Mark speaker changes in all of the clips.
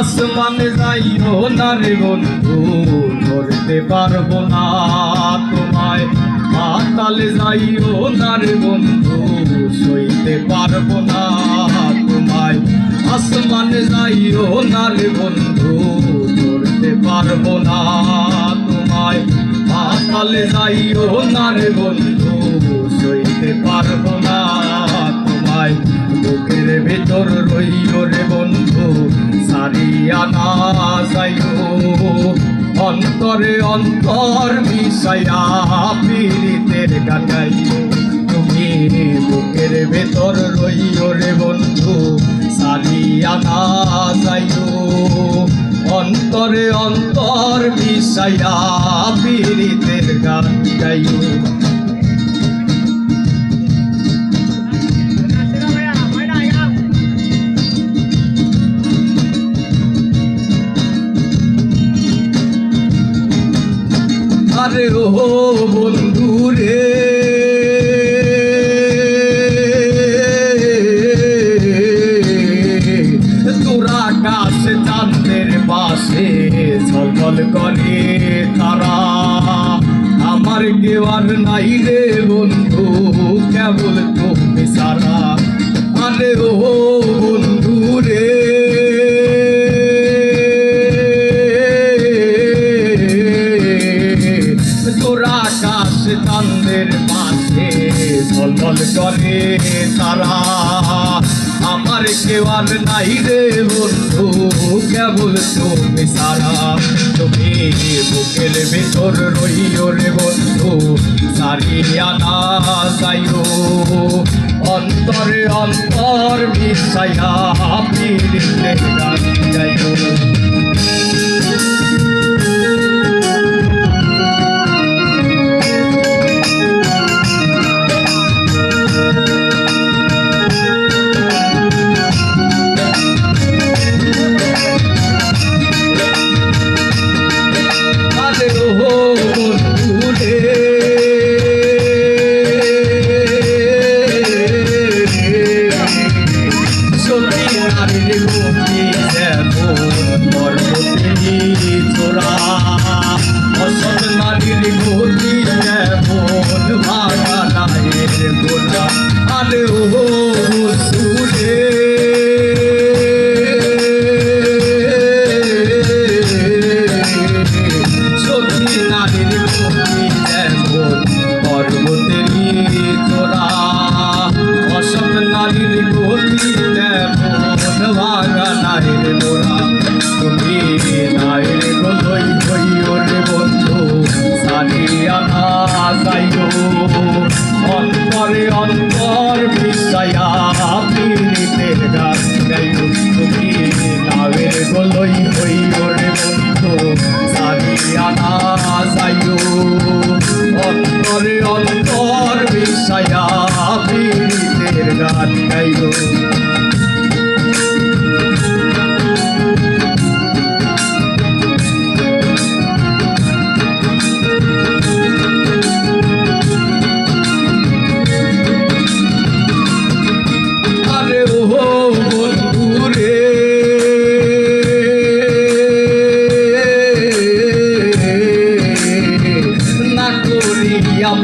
Speaker 1: আসমানে যাইও না রে বন্ধু, ধরতে পারবো না তোমায়। পাতালে যাইও না রে বন্ধু, সইতে পারবো না তোমায়। আসমানে যাইও না রে বন্ধু, ধরতে পারবো না তোমায়। পাতালে যাইও না রে বন্ধু, সইতে পারবো না তোমায়। বুকের ভেতর রইও রে বন্ধু, সারিয়া না যাইও। অন্তরে অন্তর মিশাইয়া পীড়িতের গান গাইও। তুমি বুকের ভেতর রইও রে বন্ধু, সারিয়া না যাইও। অন্তরে অন্তর মিশাইয়া পীড়িতের গান গাইও। আরে ও বন্ধু রে, তোরা আকাশে চাঁদের পাশে ঝলঝল করে তারা। আমার কেউ আর নাই রে বন্ধু, কেবল তুমি সারা। আরে ও বন্ধু রে, তোরা আকাশে চাঁদের পাশে ঝলঝল করে তারা। আমার কেউ আর নাই রে বন্ধু, কেবল তুমি সারা। তুমি বুকের ভেতর রইও রে বন্ধু, সারিয়া না যাইও। অন্তরে অন্তর মিশাইয়া পীড়িতের গান গাইও। আরে ও সুরে, সত্যি নারীর ভক্তি যেমন পর্বতেরই চোরা। অসৎ নারীর গতি যেমন ভাঙা নারীর মোরা। তুমি নারীর গলই হইও রে বন্ধু, সারিয়া না যাইও। অন্তরে অন্তর মিশাইয়া পীড়িতের গান গাইও। তুমি নামের গলই হইও রে বন্ধু, সারিয়া না যাইও। অন্তরে অন্তর মিশাইয়া পীড়িতের গান গাইও।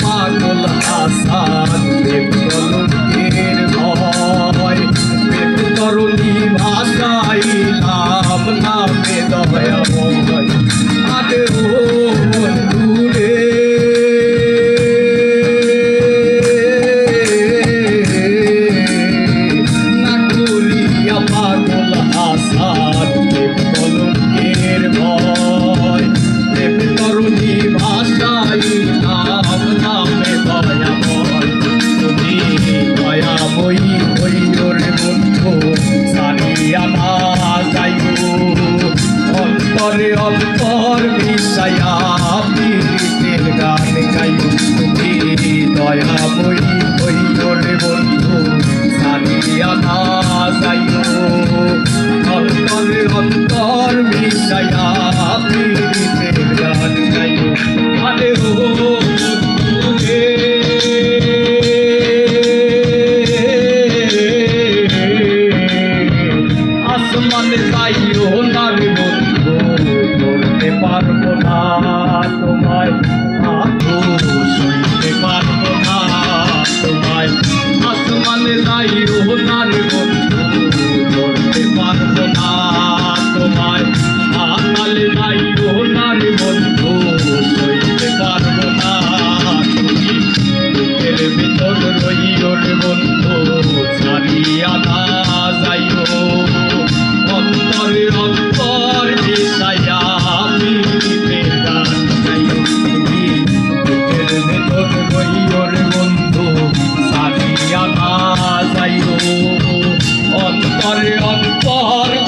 Speaker 1: পাগল আসাদ প্রেম কলঙ্কের ভয়, প্রেম তরুণী ভাষাইলাম নামে দয়াময়। আরে ও বন্ধু রে, না করিয়া পাগল আসাদ প্রেম কলঙ্কের ভয়, প্রেম তরুণী ভাষাইলাম নামে দয়াময়। তুমি দয়াময়ী হইও রে বন্ধু, সারিয়া না যাইও। অন্তরে অন্তর মিশাইয়া পীড়িতের গান গাইও। তুমি দয়াময়ী হইও রে বন্ধু, সারিয়া না যাইও। অন্তরে অন্তর মিশাইয়া পীড়িতের গান গাইও। আরে ও আসমানে যাইও না অন্তর